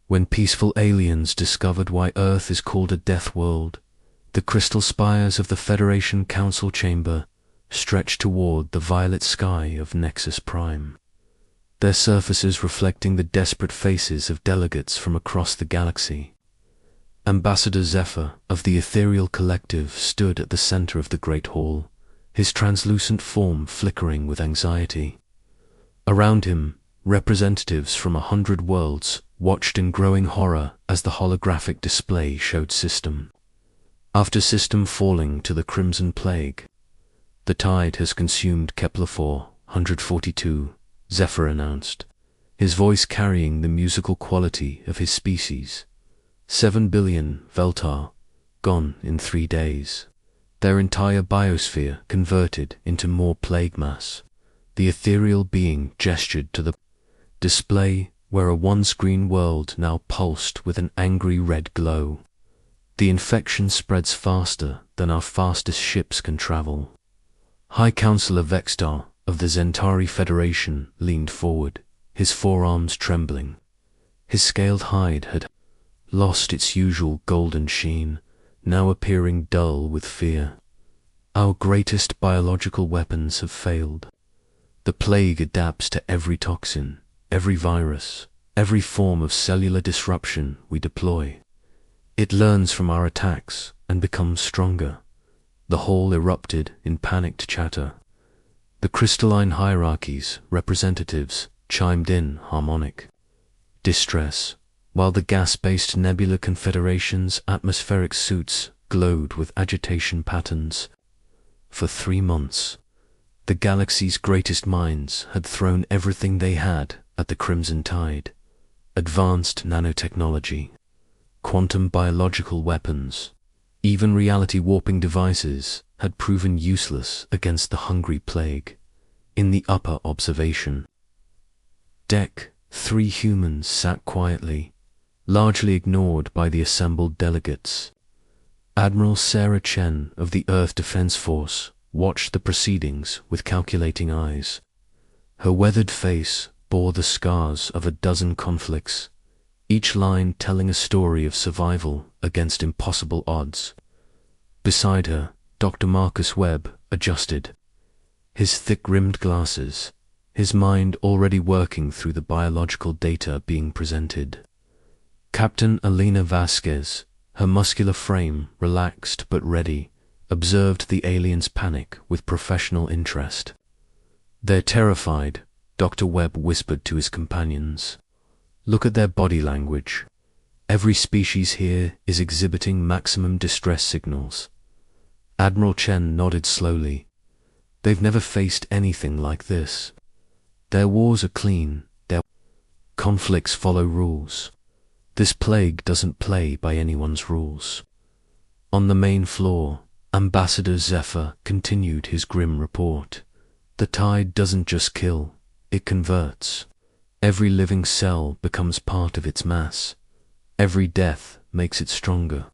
When peaceful aliens discovered why Earth is called a death world, the crystal spires of the Federation Council chamber stretched toward the violet sky of Nexus Prime, their surfaces reflecting the desperate faces of delegates from across the galaxy. Ambassador Zephyr of the Ethereal Collective stood at the center of the Great Hall, his translucent form flickering with anxiety. Around him, representatives from 100 worlds watched in growing horror as the holographic display showed system after system falling to the Crimson Plague. The tide has consumed Kepler 442, Zephyr announced, his voice carrying the musical quality of his species. 7 billion Veltar, gone in 3 days. Their entire biosphere converted into more plague mass. The ethereal being gestured to the display where a one-screen world now pulsed with an angry red glow. The infection spreads faster than our fastest ships can travel. High Counselor Vextar of the Zentari Federation leaned forward, his forearms trembling. His scaled hide had lost its usual golden sheen, now appearing dull with fear. Our greatest biological weapons have failed. The plague adapts to every toxin, every virus, every form of cellular disruption we deploy. It learns from our attacks and becomes stronger. The hall erupted in panicked chatter. The crystalline hierarchy's representatives chimed in harmonic distress, while the gas-based Nebula Confederation's atmospheric suits glowed with agitation patterns. For 3 months, the galaxy's greatest minds had thrown everything they had at the Crimson Tide. Advanced nanotechnology, quantum biological weapons, even reality-warping devices had proven useless against the hungry plague. In the upper observation deck, 3 humans sat quietly, largely ignored by the assembled delegates. Admiral Sarah Chen of the Earth Defense Force watched the proceedings with calculating eyes. Her weathered face bore the scars of a dozen conflicts, each line telling a story of survival against impossible odds. Beside her, Dr. Marcus Webb adjusted, his thick-rimmed glasses, his mind already working through the biological data being presented. Captain Alina Vasquez, her muscular frame relaxed but ready, observed the aliens' panic with professional interest. "They're terrified," Dr. Webb whispered to his companions. "Look at their body language. Every species here is exhibiting maximum distress signals." Admiral Chen nodded slowly. "They've never faced anything like this. Their wars are clean, their conflicts follow rules. This plague doesn't play by anyone's rules." On the main floor, Ambassador Zephyr continued his grim report. "The tide doesn't just kill, it converts. Every living cell becomes part of its mass. Every death makes it stronger.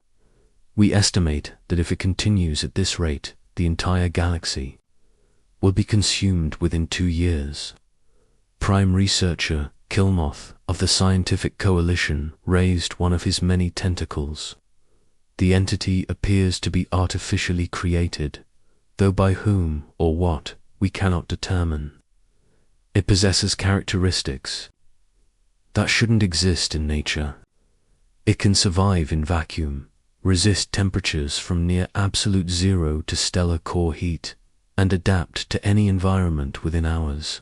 We estimate that if it continues at this rate, the entire galaxy will be consumed within 2 years." Prime Researcher Kilmoth of the Scientific Coalition raised one of his many tentacles. "The entity appears to be artificially created, though by whom or what we cannot determine. It possesses characteristics that shouldn't exist in nature. It can survive in vacuum, resist temperatures from near absolute zero to stellar core heat, and adapt to any environment within hours."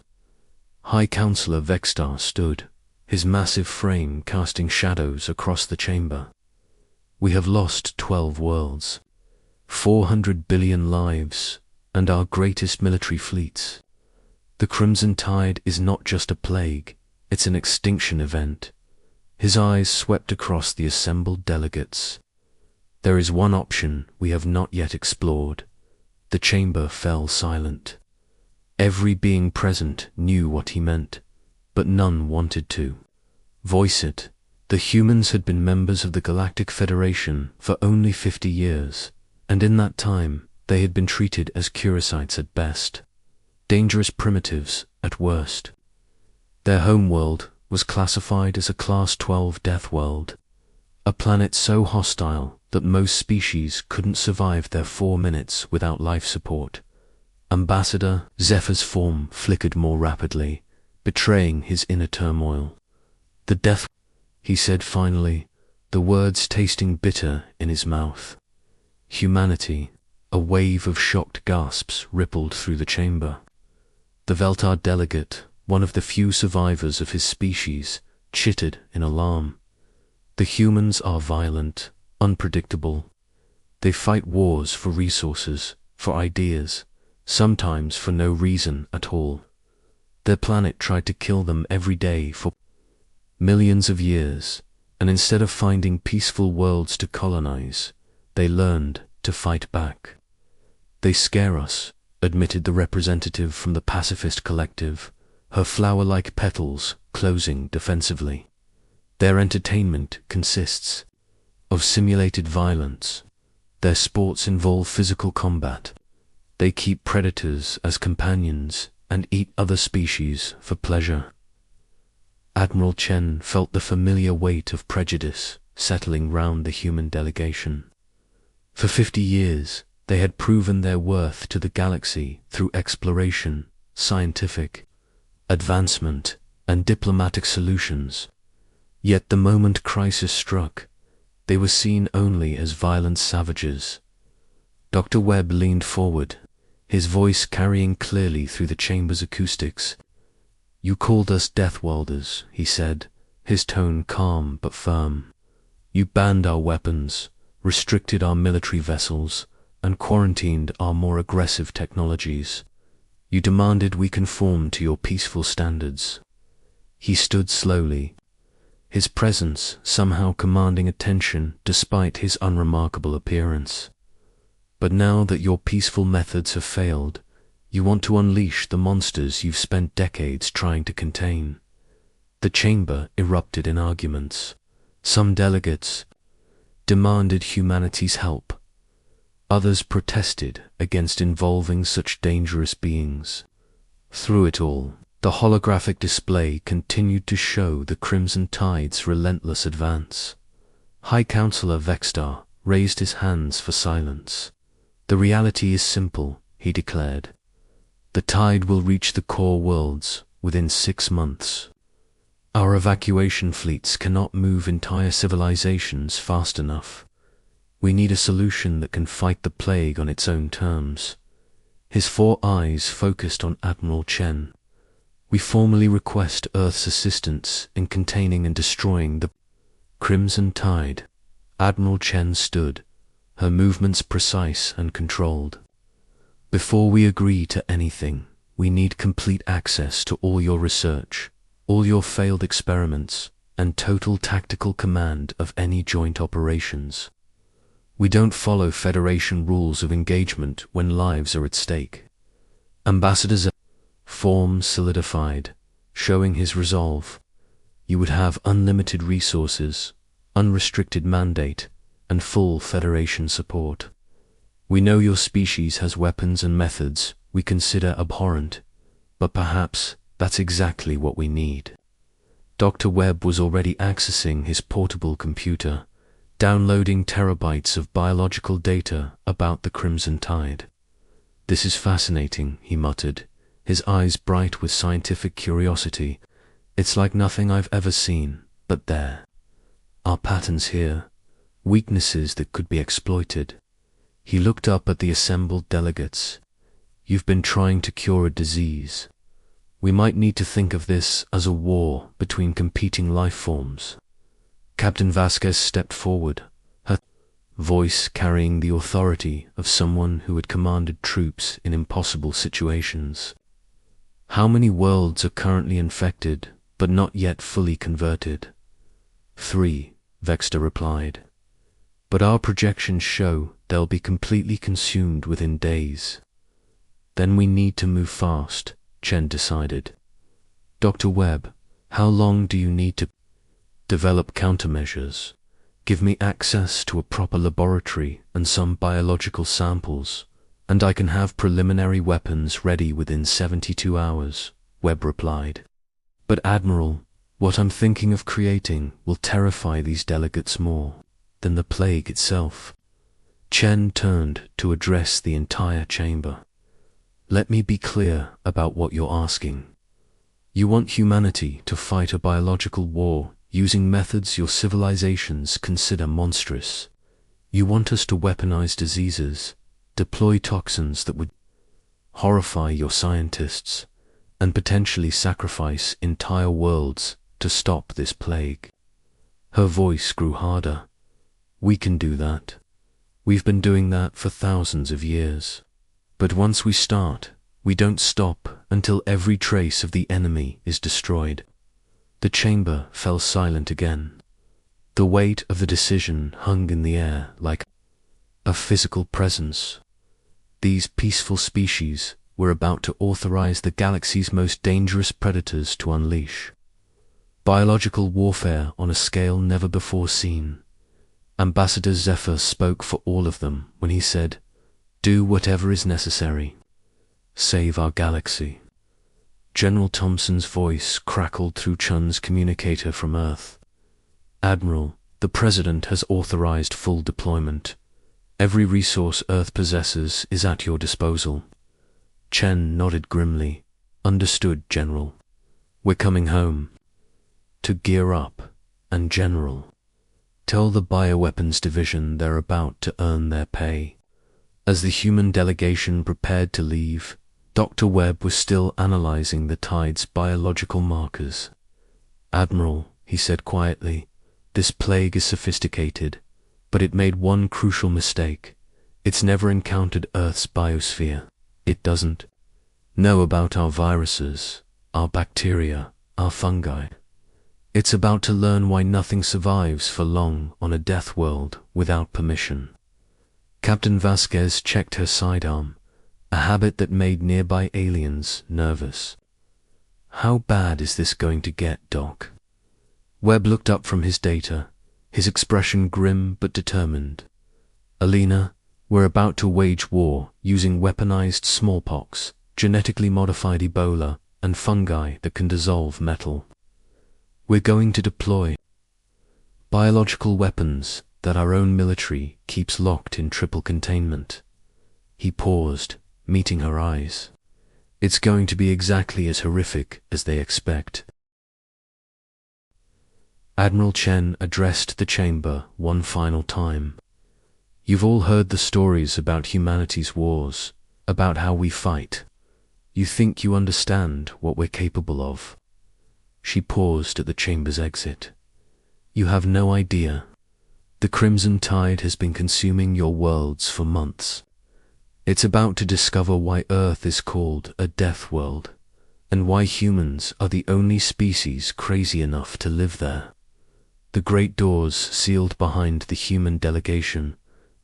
High Counselor Vextar stood, his massive frame casting shadows across the chamber. "We have lost 12 worlds, 400 billion lives, and our greatest military fleets. The Crimson Tide is not just a plague, it's an extinction event." His eyes swept across the assembled delegates. "There is one option we have not yet explored." The chamber fell silent. Every being present knew what he meant, but none wanted to voice it. The humans had been members of the Galactic Federation for only 50 years, and in that time they had been treated as curicites at best, dangerous primitives at worst. Their homeworld was classified as a Class 12 death world, a planet so hostile that most species couldn't survive their 4 minutes without life support. Ambassador Zephyr's form flickered more rapidly, betraying his inner turmoil. "The death," he said finally, the words tasting bitter in his mouth. "Humanity." A wave of shocked gasps rippled through the chamber. The Veltar delegate, one of the few survivors of his species, chittered in alarm. "The humans are violent, unpredictable. They fight wars for resources, for ideas, sometimes for no reason at all. Their planet tried to kill them every day for millions of years, and instead of finding peaceful worlds to colonize, they learned to fight back." "They scare us," admitted the representative from the pacifist collective, her flower-like petals closing defensively. "Their entertainment consists of simulated violence. Their sports involve physical combat. They keep predators as companions and eat other species for pleasure." Admiral Chen felt the familiar weight of prejudice settling round the human delegation. For 50 years, they had proven their worth to the galaxy through exploration, scientific advancement, and diplomatic solutions. Yet the moment crisis struck, they were seen only as violent savages. Dr. Webb leaned forward, his voice carrying clearly through the chamber's acoustics. "You called us Deathworlders," he said, his tone calm but firm. "You banned our weapons, restricted our military vessels, and quarantined our more aggressive technologies. You demanded we conform to your peaceful standards." He stood slowly, his presence somehow commanding attention despite his unremarkable appearance. "But now that your peaceful methods have failed, you want to unleash the monsters you've spent decades trying to contain." The chamber erupted in arguments. Some delegates demanded humanity's help. Others protested against involving such dangerous beings. Through it all, the holographic display continued to show the Crimson Tide's relentless advance. High Counselor Vextar raised his hands for silence. "The reality is simple," he declared. "The Tide will reach the core worlds within 6 months. Our evacuation fleets cannot move entire civilizations fast enough. We need a solution that can fight the plague on its own terms." His 4 eyes focused on Admiral Chen. "We formally request Earth's assistance in containing and destroying the Crimson Tide." Admiral Chen stood, her movements precise and controlled. "Before we agree to anything, we need complete access to all your research, all your failed experiments, and total tactical command of any joint operations. We don't follow Federation rules of engagement when lives are at stake." Ambassador's form solidified, showing his resolve. "You would have unlimited resources, unrestricted mandate, and full Federation support. We know your species has weapons and methods we consider abhorrent, but perhaps that's exactly what we need." Dr. Webb was already accessing his portable computer, downloading terabytes of biological data about the Crimson Tide. "This is fascinating," he muttered, his eyes bright with scientific curiosity. "It's like nothing I've ever seen, but there are patterns here, weaknesses that could be exploited." He looked up at the assembled delegates. "You've been trying to cure a disease. We might need to think of this as a war between competing life forms." Captain Vasquez stepped forward, her voice carrying the authority of someone who had commanded troops in impossible situations. "How many worlds are currently infected, but not yet fully converted?" 3, Vexter replied. "But our projections show they'll be completely consumed within days." "Then we need to move fast," Chen decided. "Dr. Webb, how long do you need to develop countermeasures? Give me access to a proper laboratory and some biological samples, and I can have preliminary weapons ready within 72 hours, Webb replied. "But Admiral, What I'm thinking of creating will terrify these delegates more than the plague itself. Chen turned to address the entire chamber. Let me be clear about what you're asking. You want humanity to fight a biological war using methods your civilizations consider monstrous. You want us to weaponize diseases, deploy toxins that would horrify your scientists, and potentially sacrifice entire worlds to stop this plague. Her voice grew harder. We can do that. We've been doing that for thousands of years. But once we start, we don't stop until every trace of the enemy is destroyed. The chamber fell silent again. The weight of the decision hung in the air like a physical presence. These peaceful species were about to authorize the galaxy's most dangerous predators to unleash biological warfare on a scale never before seen. Ambassador Zephyr spoke for all of them when he said, "Do whatever is necessary. Save our galaxy." General Thompson's voice crackled through Chun's communicator from Earth. "Admiral, the President has authorized full deployment. Every resource Earth possesses is at your disposal." Chen nodded grimly. "Understood, General. We're coming home. To gear up, and General, tell the Bioweapons Division they're about to earn their pay." As the human delegation prepared to leave, Dr. Webb was still analyzing the tide's biological markers. "Admiral," he said quietly, "this plague is sophisticated, but it made one crucial mistake. It's never encountered Earth's biosphere. It doesn't know about our viruses, our bacteria, our fungi. It's about to learn why nothing survives for long on a death world without permission." Captain Vasquez checked her sidearm, a habit that made nearby aliens nervous. "How bad is this going to get, Doc?" Webb looked up from his data, his expression grim but determined. "Alina, we're about to wage war using weaponized smallpox, genetically modified Ebola, and fungi that can dissolve metal. We're going to deploy biological weapons that our own military keeps locked in triple containment." He paused, meeting her eyes. "It's going to be exactly as horrific as they expect." Admiral Chen addressed the chamber one final time. "You've all heard the stories about humanity's wars, about how we fight. You think you understand what we're capable of." She paused at the chamber's exit. "You have no idea. The Crimson Tide has been consuming your worlds for months. It's about to discover why Earth is called a death world, and why humans are the only species crazy enough to live there." The great doors sealed behind the human delegation,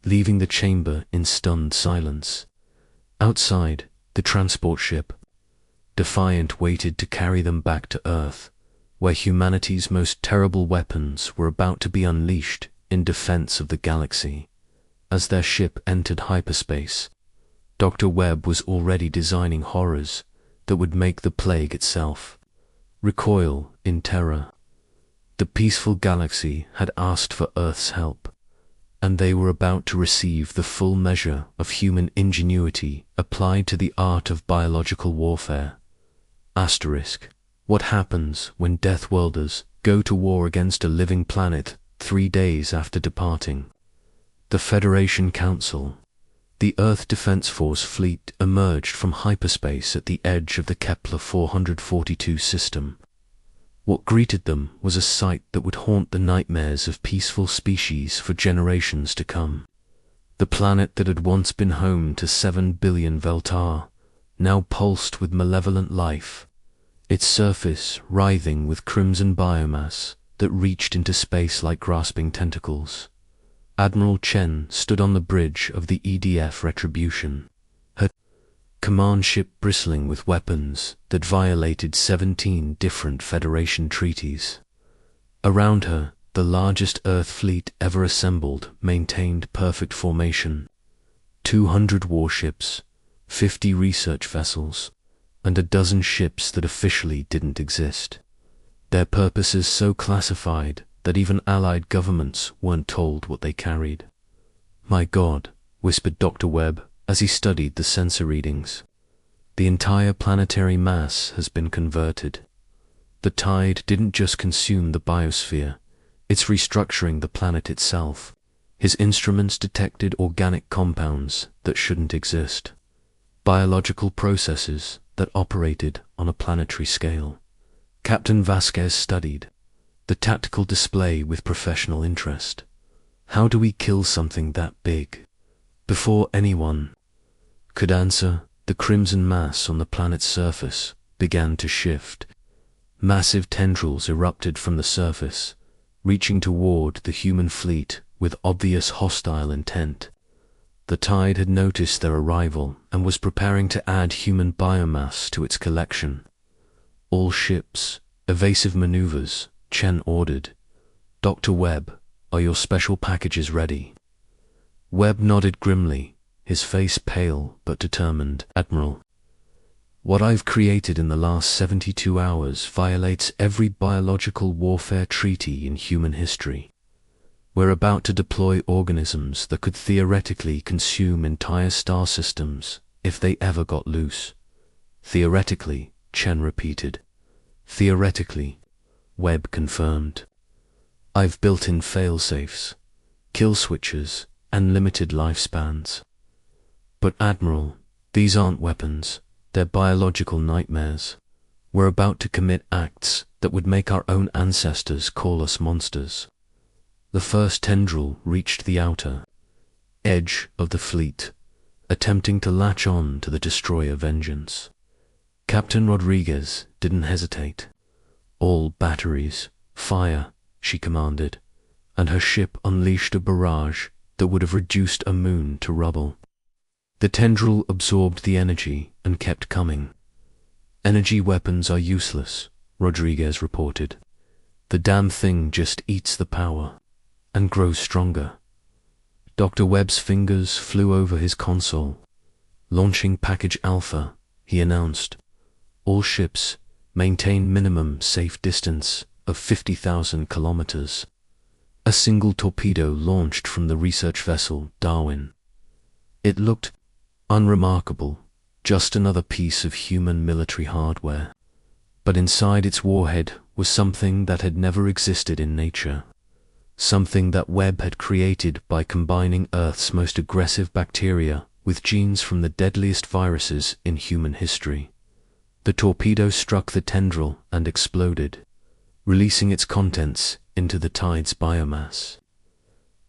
leaving the chamber in stunned silence. Outside, the transport ship, Defiant, waited to carry them back to Earth, where humanity's most terrible weapons were about to be unleashed in defense of the galaxy. As their ship entered hyperspace, Dr. Webb was already designing horrors that would make the plague itself recoil in terror. The peaceful galaxy had asked for Earth's help, and they were about to receive the full measure of human ingenuity applied to the art of biological warfare. Asterisk. What happens when Deathworlders go to war against a living planet 3 days after departing? The Federation Council. The Earth Defense Force fleet emerged from hyperspace at the edge of the Kepler 442 system. What greeted them was a sight that would haunt the nightmares of peaceful species for generations to come. The planet that had once been home to 7 billion Veltar now pulsed with malevolent life, its surface writhing with crimson biomass that reached into space like grasping tentacles. Admiral Chen stood on the bridge of the EDF Retribution, her command ship bristling with weapons that violated 17 different Federation treaties. Around her, the largest Earth fleet ever assembled maintained perfect formation. 200 warships, 50 research vessels, and a dozen ships that officially didn't exist. their purposes so classified that even Allied governments weren't told what they carried. "My God," whispered Dr. Webb as he studied the sensor readings. "The entire planetary mass has been converted. The tide didn't just consume the biosphere, it's restructuring the planet itself." His instruments detected organic compounds that shouldn't exist, biological processes that operated on a planetary scale. Captain Vasquez studied the tactical display with professional interest. How do we kill something that big? Before anyone could answer, the crimson mass on the planet's surface began to shift. Massive tendrils erupted from the surface, reaching toward the human fleet with obvious hostile intent. The tide had noticed their arrival and was preparing to add human biomass to its collection. "All ships, evasive maneuvers," Chen ordered. "Dr. Webb, are your special packages ready?" Webb nodded grimly, his face pale but determined. "Admiral, what I've created in the last 72 hours violates every biological warfare treaty in human history. We're about to deploy organisms that could theoretically consume entire star systems if they ever got loose." "Theoretically," Chen repeated. "Theoretically," Webb confirmed. "I've built-in fail-safes, kill switches, and limited lifespans." "But Admiral, these aren't weapons, they're biological nightmares. We're about to commit acts that would make our own ancestors call us monsters." The first tendril reached the outer edge of the fleet, attempting to latch on to the destroyer Vengeance. Captain Rodriguez didn't hesitate. "All batteries, fire," she commanded, and her ship unleashed a barrage that would have reduced a moon to rubble. The tendril absorbed the energy and kept coming. "Energy weapons are useless," Rodriguez reported. "The damn thing just eats the power and grows stronger." Dr. Webb's fingers flew over his console. "Launching package Alpha," he announced. "All ships maintain minimum safe distance of 50,000 kilometers." A single torpedo launched from the research vessel Darwin. It looked unremarkable, just another piece of human military hardware. But inside its warhead was something that had never existed in nature. Something that Webb had created by combining Earth's most aggressive bacteria with genes from the deadliest viruses in human history. The torpedo struck the tendril and exploded, releasing its contents into the tide's biomass.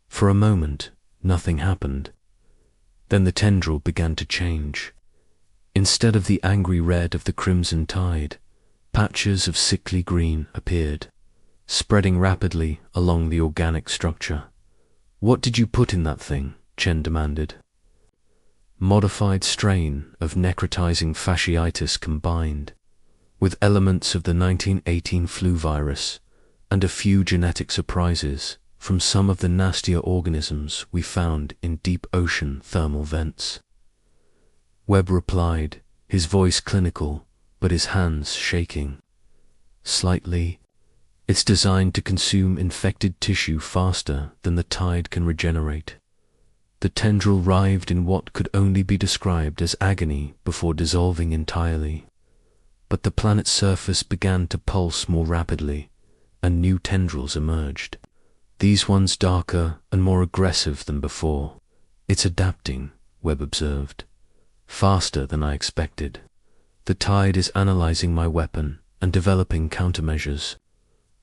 For a moment, nothing happened. Then the tendril began to change. Instead of the angry red of the crimson tide, patches of sickly green appeared, spreading rapidly along the organic structure. "What did you put in that thing?" Chen demanded. "Modified strain of necrotizing fasciitis combined with elements of the 1918 flu virus and a few genetic surprises from some of the nastier organisms we found in deep ocean thermal vents." Webb replied, his voice clinical, but his hands shaking. "Slightly. It's designed to consume infected tissue faster than the tide can regenerate." The tendril writhed in what could only be described as agony before dissolving entirely. But the planet's surface began to pulse more rapidly, and new tendrils emerged. These ones darker and more aggressive than before. "It's adapting," Webb observed. "Faster than I expected. The tide is analyzing my weapon and developing countermeasures."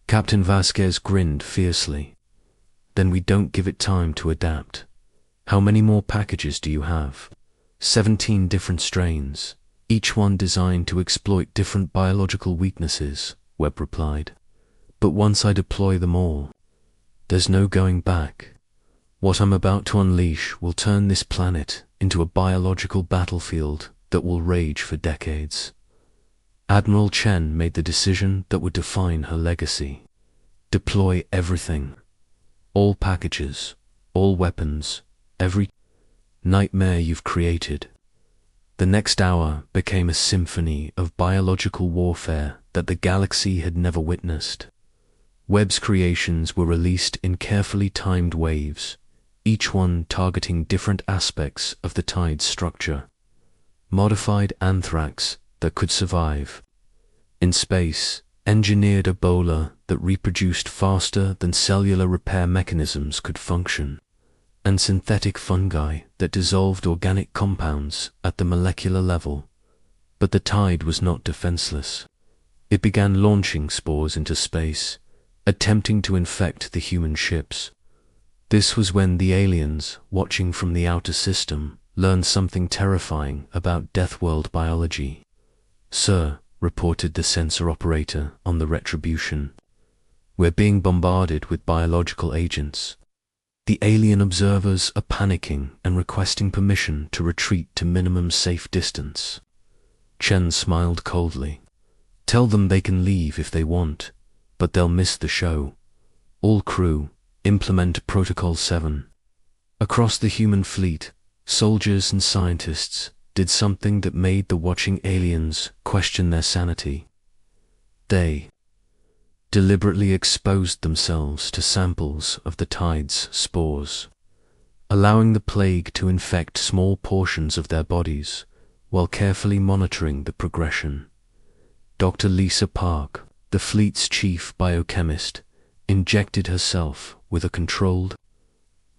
Captain Vasquez grinned fiercely. "Then we don't give it time to adapt. How many more packages do you have?" 17 different strains, each one designed to exploit different biological weaknesses," Webb replied. "But once I deploy them all, there's no going back. What I'm about to unleash will turn this planet into a biological battlefield that will rage for decades." Admiral Chen made the decision that would define her legacy. Deploy everything. All packages, all weapons, every nightmare you've created. The next hour became a symphony of biological warfare that the galaxy had never witnessed. Webb's creations were released in carefully timed waves, each one targeting different aspects of the tide's structure. Modified anthrax that could survive. In space, engineered Ebola that reproduced faster than cellular repair mechanisms could function, and synthetic fungi that dissolved organic compounds at the molecular level. But the tide was not defenseless. It began launching spores into space, attempting to infect the human ships. This was when the aliens, watching from the outer system, learned something terrifying about Deathworld biology. "Sir," reported the sensor operator on the Retribution, "we're being bombarded with biological agents. The alien observers are panicking and requesting permission to retreat to minimum safe distance." Chen smiled coldly. "Tell them they can leave if they want, but they'll miss the show. All crew, implement Protocol 7. Across the human fleet, soldiers and scientists did something that made the watching aliens question their sanity. They deliberately exposed themselves to samples of the tide's spores, allowing the plague to infect small portions of their bodies while carefully monitoring the progression. Dr. Lisa Park, the fleet's chief biochemist, injected herself with a controlled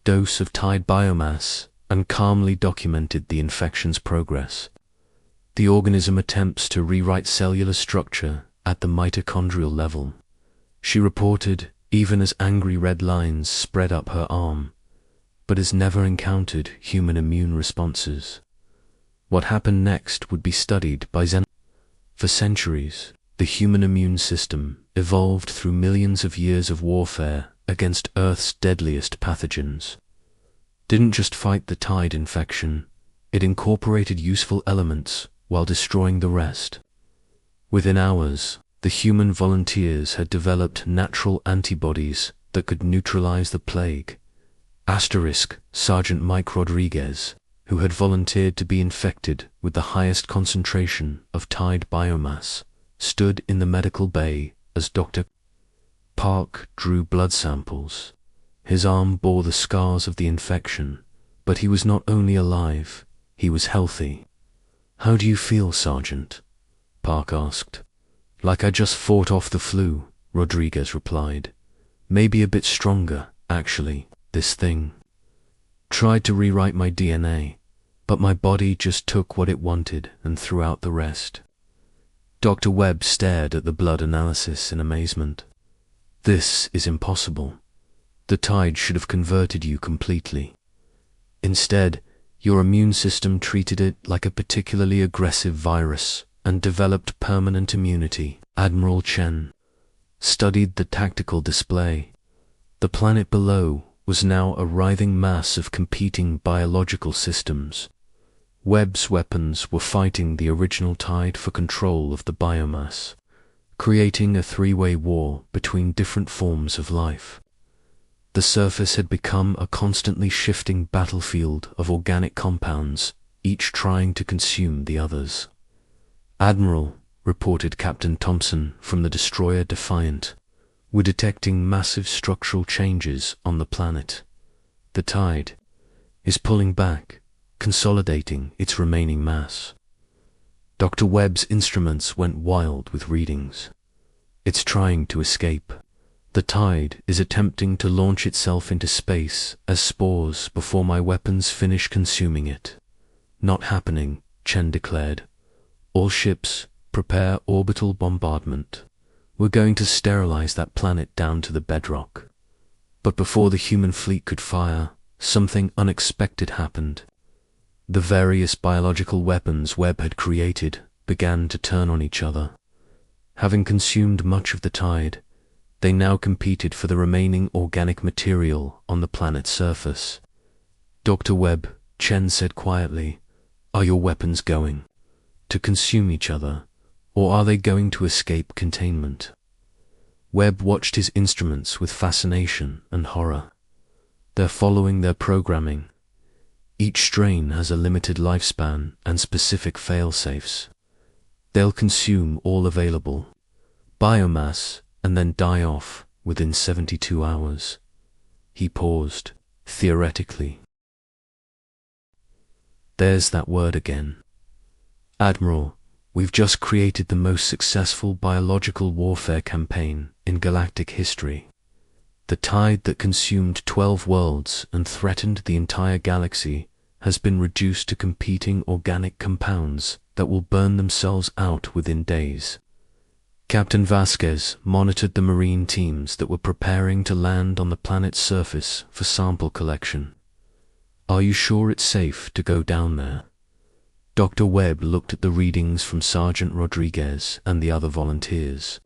dose of tide biomass and calmly documented the infection's progress. The organism attempts to rewrite cellular structure at the mitochondrial level, she reported, even as angry red lines spread up her arm, but has never encountered human immune responses. What happened next would be studied by Zen. For centuries, the human immune system evolved through millions of years of warfare against Earth's deadliest pathogens. Didn't just fight the tide infection, it incorporated useful elements while destroying the rest. Within hours, the human volunteers had developed natural antibodies that could neutralize the plague. Sergeant Mike Rodriguez, who had volunteered to be infected with the highest concentration of tide biomass, stood in the medical bay as Dr. Park drew blood samples. His arm bore the scars of the infection, but he was not only alive, he was healthy. "How do you feel, Sergeant?" Park asked. "Like I just fought off the flu," Rodriguez replied. "Maybe a bit stronger, actually. This thing tried to rewrite my DNA, but my body just took what it wanted and threw out the rest." Dr. Webb stared at the blood analysis in amazement. "This is impossible. The tide should have converted you completely. Instead, your immune system treated it like a particularly aggressive virus and developed permanent immunity." Admiral Chen studied the tactical display. The planet below was now a writhing mass of competing biological systems. Webb's weapons were fighting the original tide for control of the biomass, creating a three-way war between different forms of life. The surface had become a constantly shifting battlefield of organic compounds, each trying to consume the others. "Admiral," reported Captain Thompson from the destroyer Defiant, "we're detecting massive structural changes on the planet. The tide is pulling back, consolidating its remaining mass." Dr. Webb's instruments went wild with readings. "It's trying to escape. The tide is attempting to launch itself into space as spores before my weapons finish consuming it." "Not happening," Chen declared. "All ships, prepare orbital bombardment. We're going to sterilize that planet down to the bedrock." But before the human fleet could fire, something unexpected happened. The various biological weapons Webb had created began to turn on each other. Having consumed much of the tide, they now competed for the remaining organic material on the planet's surface. "Dr. Webb," Chen said quietly, "are your weapons going to consume each other, or are they going to escape containment?" Webb watched his instruments with fascination and horror. "They're following their programming. Each strain has a limited lifespan and specific fail-safes. They'll consume all available biomass and then die off within 72 hours. He paused, theoretically. There's that word again. Admiral, we've just created the most successful biological warfare campaign in galactic history. The tide that consumed 12 worlds and threatened the entire galaxy has been reduced to competing organic compounds that will burn themselves out within days. Captain Vasquez monitored the marine teams that were preparing to land on the planet's surface for sample collection. Are you sure it's safe to go down there? Dr. Webb looked at the readings from Sergeant Rodriguez and the other volunteers,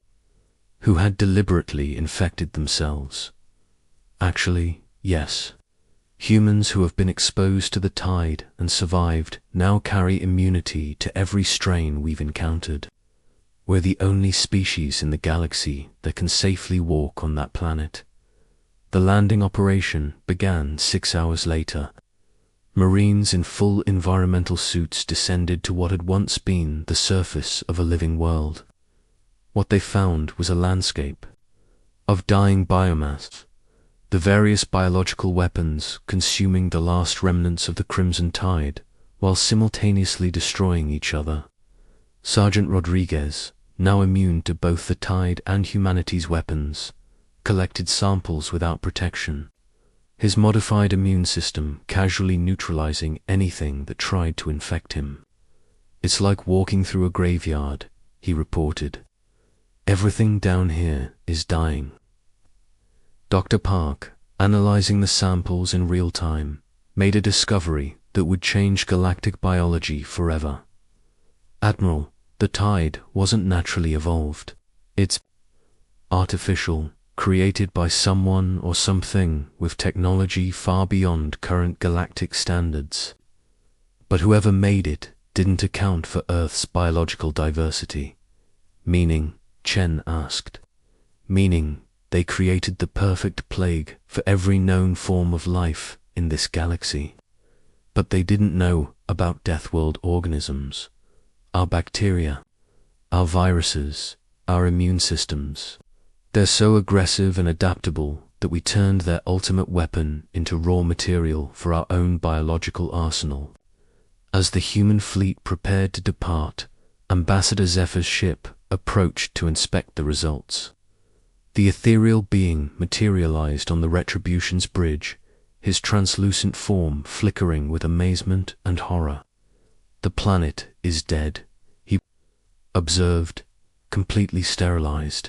who had deliberately infected themselves. Actually, yes. Humans who have been exposed to the tide and survived now carry immunity to every strain we've encountered. We're the only species in the galaxy that can safely walk on that planet. The landing operation began 6 hours later. Marines in full environmental suits descended to what had once been the surface of a living world. What they found was a landscape of dying biomass, the various biological weapons consuming the last remnants of the Crimson Tide while simultaneously destroying each other. Sergeant Rodriguez, now immune to both the Tide and humanity's weapons, collected samples without protection, his modified immune system casually neutralizing anything that tried to infect him. It's like walking through a graveyard, he reported. Everything down here is dying. Dr. Park, analyzing the samples in real time, made a discovery that would change galactic biology forever. Admiral, the tide wasn't naturally evolved. It's artificial, created by someone or something with technology far beyond current galactic standards. But whoever made it didn't account for Earth's biological diversity. Meaning, Chen asked. Meaning, they created the perfect plague for every known form of life in this galaxy. But they didn't know about Deathworld organisms, our bacteria, our viruses, our immune systems. They're so aggressive and adaptable that we turned their ultimate weapon into raw material for our own biological arsenal. As the human fleet prepared to depart, Ambassador Zephyr's ship approached to inspect the results. The ethereal being materialized on the Retribution's bridge, his translucent form flickering with amazement and horror. The planet is dead, he observed, completely sterilized.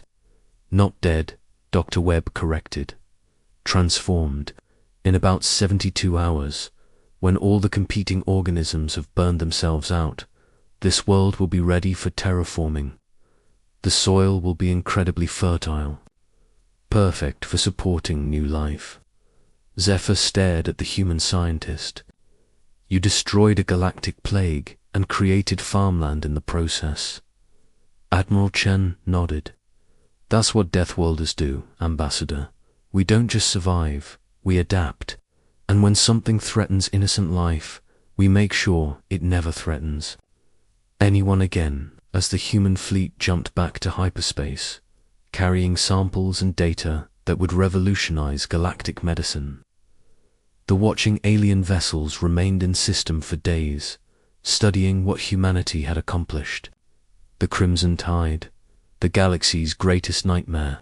Not dead, Dr. Webb corrected. Transformed. In about 72 hours, when all the competing organisms have burned themselves out, this world will be ready for terraforming. The soil will be incredibly fertile, perfect for supporting new life. Zephyr stared at the human scientist. You destroyed a galactic plague and created farmland in the process. Admiral Chen nodded. That's what Deathworlders do, Ambassador. We don't just survive, we adapt. And when something threatens innocent life, we make sure it never threatens anyone again. As the human fleet jumped back to hyperspace, carrying samples and data that would revolutionize galactic medicine. The watching alien vessels remained in system for days, studying what humanity had accomplished. The Crimson Tide, the galaxy's greatest nightmare,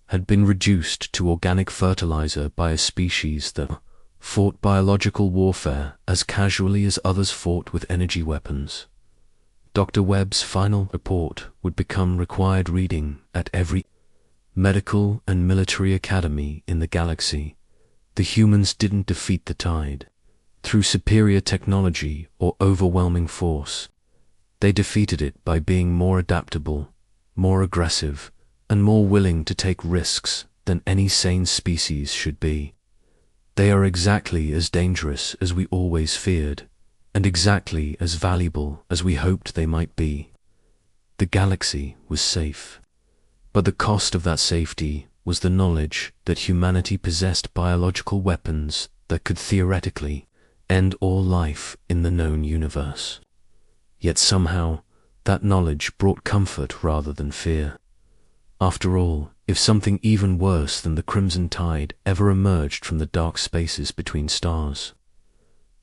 had been reduced to organic fertilizer by a species that fought biological warfare as casually as others fought with energy weapons. Dr. Webb's final report would become required reading at every medical and military academy in the galaxy. The humans didn't defeat the tide through superior technology or overwhelming force. They defeated it by being more adaptable, more aggressive, and more willing to take risks than any sane species should be. They are exactly as dangerous as we always feared, and exactly as valuable as we hoped they might be. The galaxy was safe, but the cost of that safety was the knowledge that humanity possessed biological weapons that could theoretically end all life in the known universe. Yet somehow, that knowledge brought comfort rather than fear. After all, if something even worse than the Crimson Tide ever emerged from the dark spaces between stars,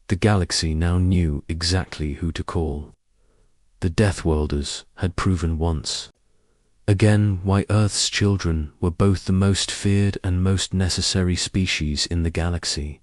the galaxy now knew exactly who to call. The Deathworlders had proven once again why Earth's children were both the most feared and most necessary species in the galaxy.